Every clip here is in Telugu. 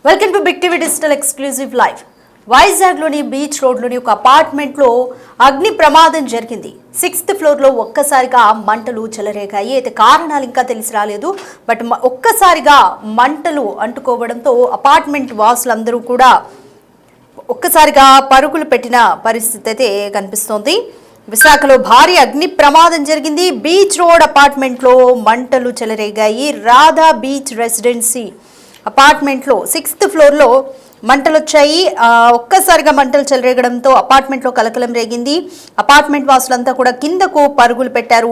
Welcome to Big TV digital exclusive live. వైజాగ్లోని బీచ్ రోడ్లోని ఒక అపార్ట్మెంట్లో అగ్ని ప్రమాదం జరిగింది. 6th ఫ్లోర్లో ఒక్కసారిగా మంటలు చెలరేగాయి. అయితే కారణాలు ఇంకా తెలిసి రాలేదు. బట్ ఒక్కసారిగా మంటలు అంటుకోవడంతో అపార్ట్మెంట్ వాసులందరూ కూడా ఒక్కసారిగా పరుగులు పెట్టిన పరిస్థితి అయితే కనిపిస్తోంది. విశాఖలో భారీ అగ్ని ప్రమాదం జరిగింది. బీచ్ రోడ్ అపార్ట్మెంట్లో మంటలు చెలరేగాయి. రాధా బీచ్ రెసిడెన్సీ అపార్ట్మెంట్లో 6th ఫ్లోర్లో మంటలు వచ్చాయి. ఒక్కసారిగా మంటలు చెలరేగడంతో అపార్ట్మెంట్లో కలకలం రేగింది. అపార్ట్మెంట్ వాసులంతా కూడా కిందకు పరుగులు పెట్టారు.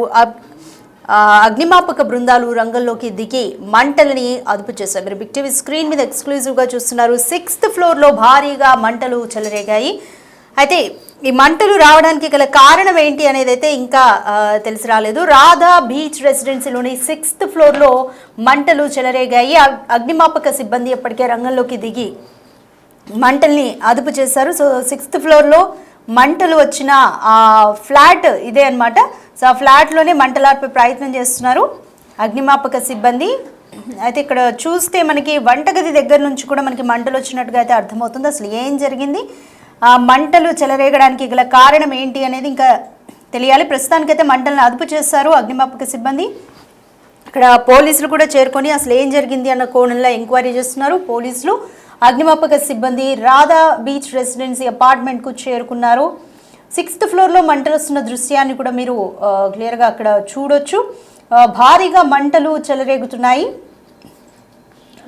అగ్నిమాపక బృందాలు రంగంలోకి దిగి మంటలని అదుపు చేశారు. మీరు బిగ్ టీవీ స్క్రీన్ మీద ఎక్స్క్లూజివ్గా చూస్తున్నారు. 6th ఫ్లోర్లో భారీగా మంటలు చెలరేగాయి. అయితే ఈ మంటలు రావడానికి గల కారణం ఏంటి అనేది అయితే ఇంకా తెలిసి రాలేదు. రాధా బీచ్ రెసిడెన్సీలోని 6th ఫ్లోర్లో మంటలు చెలరేగాయి. అగ్నిమాపక సిబ్బంది ఇప్పటికే రంగంలోకి దిగి మంటల్ని అదుపు చేశారు. సో 6th ఫ్లోర్లో మంటలు వచ్చిన ఫ్లాట్ ఇదే అనమాట. సో ఆ ఫ్లాట్లోనే మంటలార్పే ప్రయత్నం చేస్తున్నారు అగ్నిమాపక సిబ్బంది. అయితే ఇక్కడ చూస్తే మనకి వంటగది దగ్గర నుంచి కూడా మనకి మంటలు వచ్చినట్టుగా అయితే అర్థమవుతుంది. అసలు ఏం జరిగింది, మంటలు చెలరేగడానికి గల కారణం ఏంటి అనేది ఇంకా తెలియాలి. ప్రస్తుతానికైతే మంటలను అదుపు చేస్తారు అగ్నిమాపక సిబ్బంది. ఇక్కడ పోలీసులు కూడా చేరుకొని అసలు ఏం జరిగింది అన్న కోణంలో ఎంక్వైరీ చేస్తున్నారు పోలీసులు. అగ్నిమాపక సిబ్బంది రాధా బీచ్ రెసిడెన్సీ అపార్ట్మెంట్కు చేరుకున్నారు. 6th ఫ్లోర్లో మంటలు వస్తున్న దృశ్యాన్ని కూడా మీరు క్లియర్గా అక్కడ చూడొచ్చు. భారీగా మంటలు చెలరేగుతున్నాయి.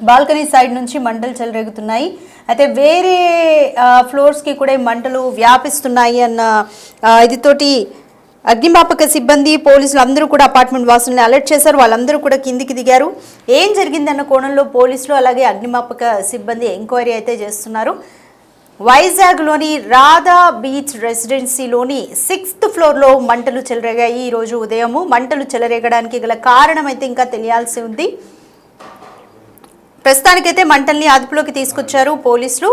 బాల్కనీ సైడ్ నుంచి మంటలు చెలరేగుతున్నాయి. అయితే వేరే ఫ్లోర్స్కి కూడా మంటలు వ్యాపిస్తున్నాయి అన్న ఇదితోటి అగ్నిమాపక సిబ్బంది పోలీసులు అందరూ కూడా అపార్ట్మెంట్ వాసులను అలర్ట్ చేశారు. వాళ్ళందరూ కూడా కిందికి దిగారు. ఏం జరిగిందన్న కోణంలో పోలీసులు అలాగే అగ్నిమాపక సిబ్బంది ఎంక్వైరీ అయితే చేస్తున్నారు. వైజాగ్లోని రాధా బీచ్ రెసిడెన్సీలోని 6th ఫ్లోర్లో మంటలు చెలరేగాయి. ఈరోజు ఉదయము మంటలు చెలరేగడానికి గల కారణం అయితే ఇంకా తెలియాల్సి ఉంది. ప్రస్తుతానికైతే మంటల్ని అదుపులోకి తీసుకొచ్చారు పోలీసులు.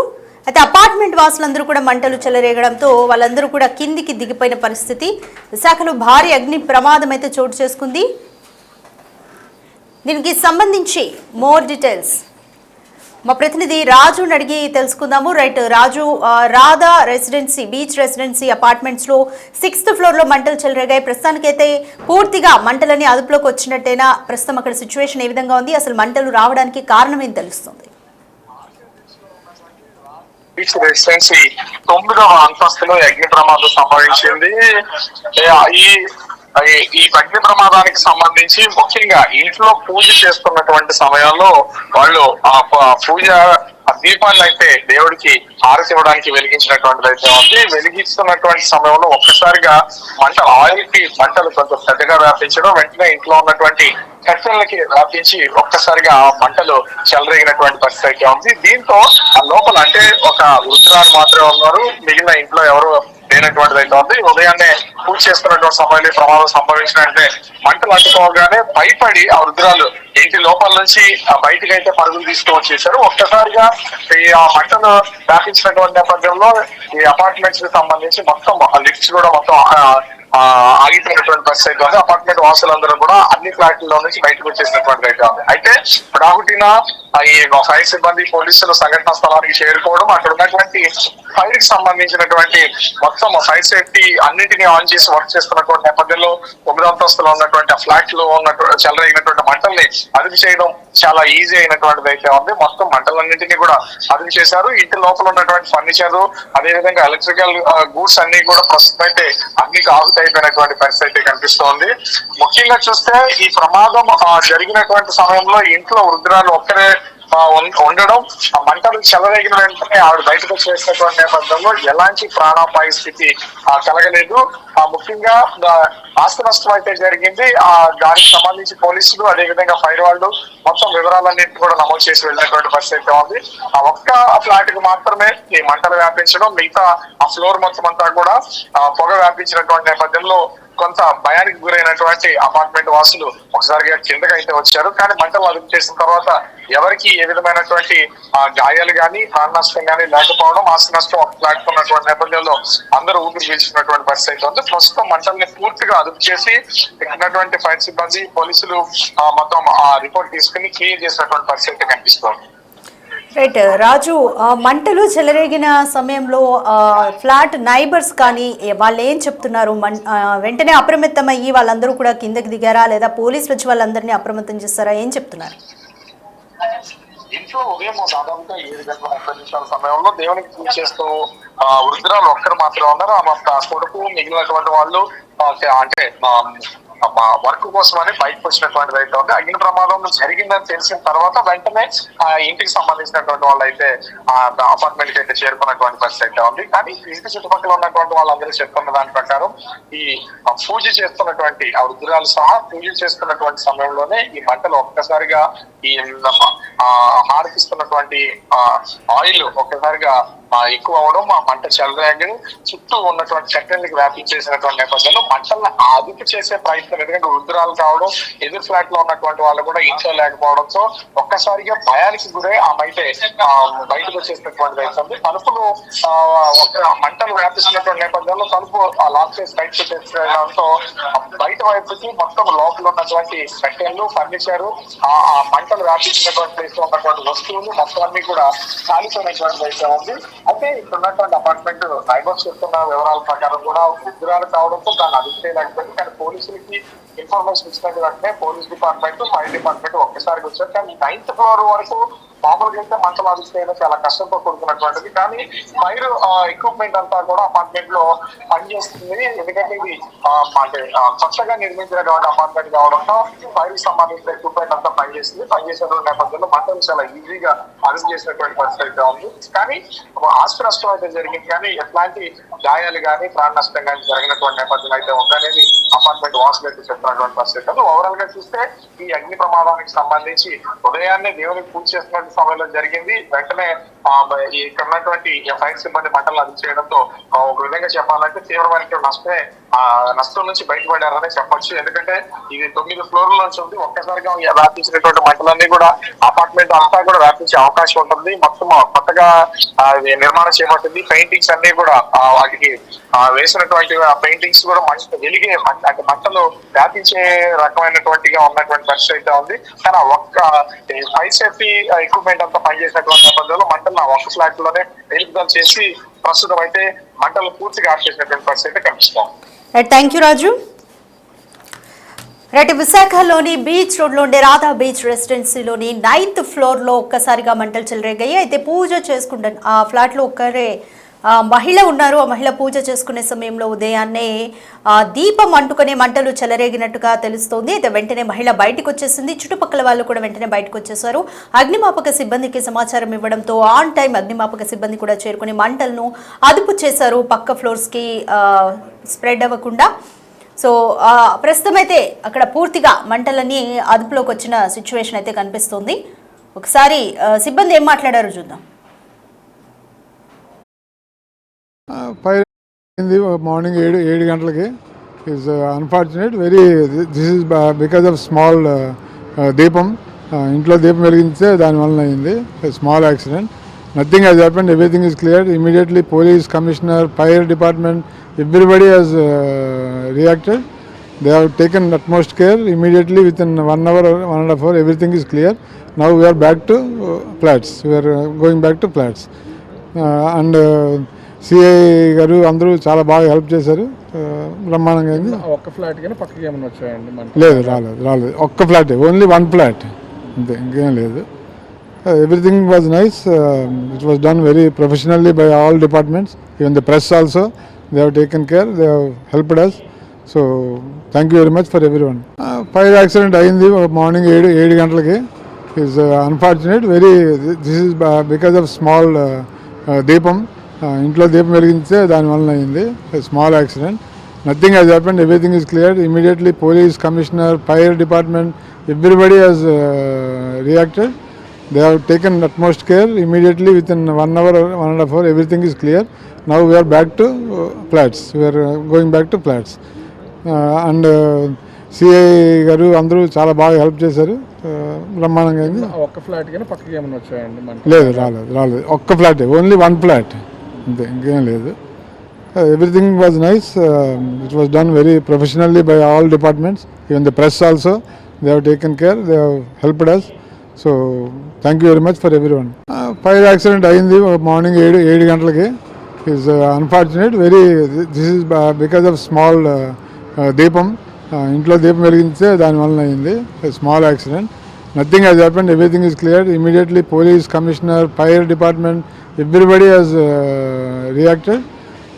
అయితే అపార్ట్మెంట్ వాసులందరూ కూడా మంటలు చెలరేగడంతో వాళ్ళందరూ కూడా కిందికి దిగిపోయిన పరిస్థితి. విశాఖలో భారీ అగ్ని ప్రమాదం అయితే చోటు చేసుకుంది. దీనికి సంబంధించి మోర్ డీటెయిల్స్ మా ప్రతినిధి రాజుని అడిగి తెలుసుకుందాము. Right Raju, Radha residency beach residency అపార్ట్మెంట్స్లో 6th ఫ్లోర్లో మంటలు చెలరేగాయి. ప్రస్తుతానికైతే పూర్తిగా మంటలని అదుపులోకి వచ్చినట్టేనా? ప్రస్తుతం అక్కడ సిచ్యువేషన్ ఏ విధంగా ఉంది? అసలు మంటలు రావడానికి కారణం ఏం తెలుస్తుంది? బీచ్ రెసిడెన్సీ 9వ అంతస్తులో అగ్ని ప్రమాదం సంభవించింది. ఈ అగ్ని ప్రమాదానికి సంబంధించి ముఖ్యంగా ఇంట్లో పూజ చేస్తున్నటువంటి సమయంలో వాళ్ళు పూజ దీపాన్ని అయితే దేవుడికి హారతి ఇవ్వడానికి వెలిగించినటువంటిది అయితే ఉంది. వెలిగిస్తున్నటువంటి సమయంలో ఒక్కసారిగా మంటలు కొంచెం పెద్దగా వ్యాపించడం, వెంటనే ఇంట్లో ఉన్నటువంటి కట్టెలకి వ్యాపించి ఒక్కసారిగా మంటలు చెలరేగినటువంటి పరిస్థితి అయితే ఉంది. దీంతో ఆ లోపల అంటే ఒక వృద్ధురాలు మాత్రమే ఉన్నారు, మిగిలిన ఇంట్లో ఎవరు లేనటువంటిది అయితే ఉంది. ఉదయాన్నే పూజ చేస్తున్నటువంటి సమయంలో ప్రమాదం సంభవించినట్టే మంటలు అంటుకోగానే భయపడి ఆ వృద్ధురాలు ఇంటి లోపల నుంచి బయటకు అయితే పరుగులు తీసుకువచ్చేసారు. ఒక్కసారిగా ఆ మంటలు వ్యాపించినటువంటి నేపథ్యంలో ఈ అపార్ట్మెంట్స్ కి సంబంధించి మొత్తం లిఫ్ట్స్ కూడా మొత్తం ఆగిపోయినటువంటి పరిస్థితి అయితే ఉంది. అపార్ట్మెంట్ వాసులందరూ కూడా అన్ని ఫ్లాట్లలో నుంచి బయటకు వచ్చేసినటువంటి అయితే ఉంది. అయితే రాగుటిన ఈ ఫైర్ సిబ్బంది పోలీసులు సంఘటనా స్థలానికి చేరుకోవడం, అక్కడ ఉన్నటువంటి ఫైర్ కి సంబంధించినటువంటి మొత్తం ఫైర్ సేఫ్టీ అన్నింటినీ ఆన్ చేసి వర్క్ చేస్తున్నటువంటి నేపథ్యంలో 9వ అంతస్తులో ఉన్నటువంటి ఆ ఫ్లాట్ లో ఉన్నటువంటి చెలరేగినటువంటి మంటల్ని అదుపు చేయడం చాలా ఈజీ అయినటువంటిది అయితే ఉంది. మొత్తం మంటలన్నింటినీ కూడా అదుపు చేశారు. ఇంటి లోపల ఉన్నటువంటి ఫర్నిచర్ అదేవిధంగా ఎలక్ట్రికల్ గూడ్స్ అన్ని కూడా ప్రస్తుతం అయితే అగ్నికి ఆహుతి అయిపోయినటువంటి పరిస్థితి అయితే కనిపిస్తోంది. ముఖ్యంగా చూస్తే ఈ ప్రమాదం జరిగినటువంటి సమయంలో ఇంట్లో వృద్ధురాలు ఒక్కరే ఉండడం, ఆ మంటలు చెలరేగిన వెంటనే ఆవిడ బయటకు వచ్చేసినటువంటి నేపథ్యంలో ఎలాంటి ప్రాణాపాయ స్థితి కలగలేదు. ముఖ్యంగా ఆస్తి నష్టం అయితే జరిగింది. దానికి సంబంధించి పోలీసులు అదేవిధంగా ఫైర్ వాళ్ళు మొత్తం వివరాలన్నింటినీ కూడా నమోదు చేసి వెళ్ళినటువంటి పరిస్థితి ఉంది. ఆ ఒక్క ఫ్లాట్ కి మాత్రమే ఈ మంటలు వ్యాపించడం, మిగతా ఆ ఫ్లోర్ మొత్తం అంతా కూడా పొగ వ్యాపించినటువంటి నేపథ్యంలో కొంత భయానికి గురైనటువంటి అపార్ట్మెంట్ వాసులు ఒకసారిగా కిందకి అయితే వచ్చారు. కానీ మంటలు అదుపు చేసిన తర్వాత ఎవరికి ఏ విధమైనటువంటి గాయాలు కానీ ప్రాణ నష్టం కానీ లేకపోవడం, ఆస్తి నష్టం ఒక ఫ్లాట్ ఉన్నటువంటి నేపథ్యంలో అందరూ ఊపిరి పీల్చుకున్నటువంటి పరిస్థితి ఉంది. ప్రస్తుతం మంటల్ని పూర్తిగా అదుపు చేసి ఉన్నటువంటి ఫైర్ సిబ్బంది పోలీసులు మొత్తం రిపోర్ట్ తీసుకుని క్లియర్ చేసినటువంటి పరిస్థితి కనిపిస్తోంది. రైట్ రాజు, మంటలు చెలరేగిన సమయంలో ఫ్లాట్ నైబర్స్ కానీ వాళ్ళు ఏం చెప్తున్నారు? వెంటనే అప్రమత్తమయ్యి వాళ్ళందరూ కూడా కిందకి దిగారా, లేదా పోలీసులు వచ్చి వాళ్ళందరినీ అప్రమత్తం చేస్తారా? ఏం చెప్తున్నారు? ఇంట్లో ఉదయం దాదాపుగా 7 గంటల 30 నిమిషాల సమయంలో దేవునికి పూజ చేస్తూ వృద్ధురాలు ఒక్కరు మాత్రమే ఉన్నారు. ఆమె కొడుకు మిగిలినటువంటి వాళ్ళు అంటే వర్క్ కోసం అని బయటకు వచ్చినటువంటిది అయితే ఉంది. అగ్ని ప్రమాదం జరిగిందని తెలిసిన తర్వాత వెంటనే ఆ ఇంటికి సంబంధించినటువంటి వాళ్ళు అయితే అపార్ట్మెంట్ కి అయితే చేరుకున్నటువంటి పరిస్థితి అయితే ఉంది. కానీ ఇంటి చుట్టుపక్కల ఉన్నటువంటి వాళ్ళందరూ చెప్తున్న దాని ప్రకారం ఈ పూజ చేస్తున్నటువంటి ఆ వృద్ధురాలు సహా పూజ చేస్తున్నటువంటి సమయంలోనే ఈ మంటలు ఒక్కసారిగా ఈ హారతిస్తున్నటువంటి ఆయిల్ ఒక్కసారిగా ఎక్కువ అవడం, ఆ మంట చెలరేగి చుట్టూ ఉన్నటువంటి చెట్లకి వ్యాపించేసినటువంటి నేపథ్యంలో మంటలను అదుపు చేసే ప్రయత్నం, ఎందుకంటే వృద్ధురాలు కావడం, ఎదురు ఫ్లాట్ లో ఉన్నటువంటి వాళ్ళు కూడా ఇంట్లో లేకపోవడంతో ఒక్కసారిగా భయానికి గురై ఆమె అయితే బయటకు వచ్చేసినటువంటి అవుతుంది. తలుపులు మంటలు వ్యాపిస్తున్నటువంటి నేపథ్యంలో తలుపు లాక్ చేసి బయటకు వచ్చేసడంతో బయట వైపుకి మొత్తం లోపల ఉన్నటువంటి కట్టెలు, ఫర్నిచర్, ఆ మంటలు వ్యాపించినటువంటి ప్లేస్ లో ఉన్నటువంటి వస్తువులు మొత్తం అన్ని కూడా కాలిపోయినటువంటి అయితే ఉంది. అయితే ఇక్కడ ఉన్నటువంటి అపార్ట్మెంట్ నైబర్స్ చెప్తున్న వివరాల ప్రకారం కూడా ఉద్యోగాలు కావడంతో దాన్ని అదుపు చేయలేకపోయింది. కానీ పోలీసులకి ఇన్ఫర్మేషన్ ఇచ్చినట్టు వెంటనే పోలీస్ డిపార్ట్మెంట్, ఫైర్ డిపార్ట్మెంట్ ఒక్కసారిగా వచ్చారు. కానీ 9th ఫ్లోర్ వరకు మామూలుగా అయితే మంటలు అదుపు చేయడం చాలా కష్టంతో కూడుకున్నటువంటిది. కానీ ఫైర్ ఎక్విప్మెంట్ అంతా కూడా అపార్ట్మెంట్ లో పనిచేస్తుంది. ఎందుకంటే ఇది అంటే కొత్తగా నిర్మించినటువంటి అపార్ట్మెంట్ కావడంతో ఫైర్ కి సంబంధించిన ఎక్విప్మెంట్ అంతా పనిచేస్తుంది. పనిచేసినటువంటి నేపథ్యంలో మంటలు చాలా ఈజీగా అదుపు చేసినటువంటి పరిస్థితి అయితే ఉంది. కానీ ఆస్తి నష్టం అయితే జరిగింది, కానీ ఎట్లాంటి గాయాలు కానీ ప్రాణ నష్టం కానీ జరిగినటువంటి నేపథ్యం అయితే ఉందనేది అపార్ట్మెంట్ వాసులు అయితే చెప్తున్నటువంటి పరిస్థితి. ఓవరాల్ గా చూస్తే ఈ అగ్ని ప్రమాదానికి సంబంధించి ఉదయాన్నే దేవునికి పూజ చేస్తున్న సమయంలో జరిగింది. వెంటనే ఇక్కడ ఉన్నటువంటి ఫైర్ సిబ్బంది మంటలు అదుపు చేయడంతో ఒక విధంగా చెప్పాలంటే తీవ్రమైన నష్టం నుంచి బయటపడారనే చెప్పొచ్చు. ఎందుకంటే ఇది 9 ఫ్లోర్ల నుంచి ఉంది. ఒక్కసారిగా వ్యాపించినటువంటి మంటలన్నీ కూడా అపార్ట్మెంట్ అంతా కూడా వ్యాపించే అవకాశం ఉంటుంది. మొత్తం కొత్తగా నిర్మాణం చేపట్టింది. పెయింటింగ్స్ అన్ని కూడా వాటికి వేసినటువంటి పెయింటింగ్స్ కూడా వెలిగే అంటే మంటలు వ్యాపించే రకమైనటువంటిగా ఉన్నటువంటి పరిస్థితి అయితే ఉంది. కానీ ఒక్క ఫైర్ సేఫ్టీ ఎక్విప్మెంట్ అంతా పనిచేసినటువంటి నేపథ్యంలో మంటలు ఒక్క ఫ్లాట్ లోనే వెలుగుదల చేసి ప్రస్తుతం అయితే మంటలు పూర్తిగా ఆపేసినటువంటి పరిస్థితి కనిపిస్తాం. Thank you Raju. రైట్, విశాఖలోని బీచ్ రోడ్ లో ఉండే రాధా బీచ్ రెసిడెన్సీలోని 9th ఫ్లోర్ లో ఒక్కసారిగా మంటలు చెలరేగాయి. అయితే పూజ చేసుకుంటాను ఆ ఫ్లాట్ లో ఒక్కరే మహిళ ఉన్నారు. ఆ మహిళ పూజ చేసుకునే సమయంలో ఉదయాన్నే దీపం అంటుకునే మంటలు చెలరేగినట్టుగా తెలుస్తోంది. అయితే వెంటనే మహిళ బయటకు వచ్చేసింది. చుట్టుపక్కల వాళ్ళు కూడా వెంటనే బయటకు వచ్చేసారు. అగ్నిమాపక సిబ్బందికి సమాచారం ఇవ్వడంతో ఆన్ టైం అగ్నిమాపక సిబ్బంది కూడా చేరుకుని మంటలను అదుపు చేశారు, పక్క ఫ్లోర్స్కి స్ప్రెడ్ అవ్వకుండా. సో ప్రస్తుతం అయితే అక్కడ పూర్తిగా మంటలన్నీ అదుపులోకి వచ్చిన సిచ్యువేషన్ అయితే కనిపిస్తుంది. ఒకసారి సిబ్బంది ఏం మాట్లాడారో చూద్దాం. ఫైర్ అయింది మార్నింగ్ 7 గంటలకి. Is unfortunate this is because of small దీపం, ఇంట్లో దీపం వెలిగించే దానివల్ల అయింది. Small accident, nothing has happened, everything is clear. Immediately police, commissioner, fire department, everybody has reacted. They have taken utmost care. Immediately within 1 hour or 1.5 hours everything is clear. Now we are back to flats. We are going back to flats. And CI గారు అందరూ చాలా బాగా హెల్ప్ చేశారు. బ్రహ్మాండంగా అయింది. ఒక్క ఫ్లాట్ కానీ పక్కకి ఏమైనా వచ్చాయండి? లేదు, రాలేదు. ఒక్క ఫ్లాట్, ఓన్లీ 1 ఫ్లాట్, అంతే, ఇంకేం లేదు. Everything was nice. It was done very professionally by all departments. Even the press also, they have taken care. They have helped us. So thank you very much for everyone. Fire accident అయింది మార్నింగ్ 7 గంటలకి. Is unfortunate. This is because of small దీపం, ఇంట్లో దీపం వెలిగించే దానివల్ల అయింది. Small accident, nothing has happened, everything is clear. Immediately police, commissioner, fire department, everybody has reacted. They have taken utmost care. Immediately within 1 hour or 1.5 hours everything is clear. Now we are back to flats. We are going back to flats. And CI గారు అందరూ చాలా బాగా హెల్ప్ చేశారు. బ్రహ్మాండంగా అయింది. ఒక్క ఫ్లాట్ కానీ పక్కకి ఏమైనా వచ్చాయండి? లేదు, రాలేదు. ఒక్క ఫ్లాట్, ఓన్లీ 1 ఫ్లాట్, అంతే, ఇంకేం లేదు. Everything was nice. It was done very professionally by all departments. Even the press also, they have taken care. They have helped us. So thank you very much for every one. Fire accident అయింది మార్నింగ్ 7 గంటలకి. Is unfortunate very. This is because of small దీపం, ఇంట్లో దీపం వెలిగిస్తే దానివల్ల అయింది. Small accident, nothing has happened, everything is clear. Immediately police, commissioner, fire department, everybody has reacted.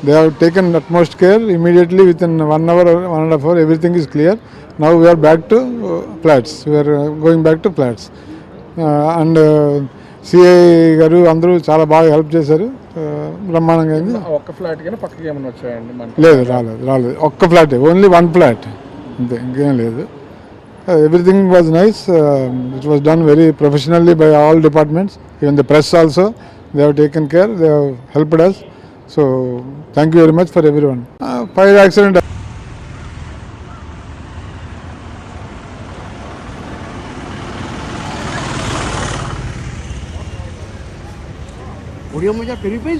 They have taken utmost care. Immediately within 1 hour or 1.5 hour everything is clear. Now we are back to flats. We are going back to flats. And CI గారు అందరూ చాలా బాగా హెల్ప్ చేశారు. బ్రహ్మాండంగా అయింది. ఒక్క ఫ్లాట్ కింద పక్కకి ఏమైనా వచ్చాయండి మంట? లేదు, రాలేదు. ఒక్క ఫ్లాట్, ఓన్లీ 1 ఫ్లాట్ అంతే, ఇంకేం లేదు. Everything was nice. It was done very professionally by all departments. Even the press also, they have taken care. They have helped us. So thank you very much for everyone. Fire accident. Audio mo dyan, Philippines?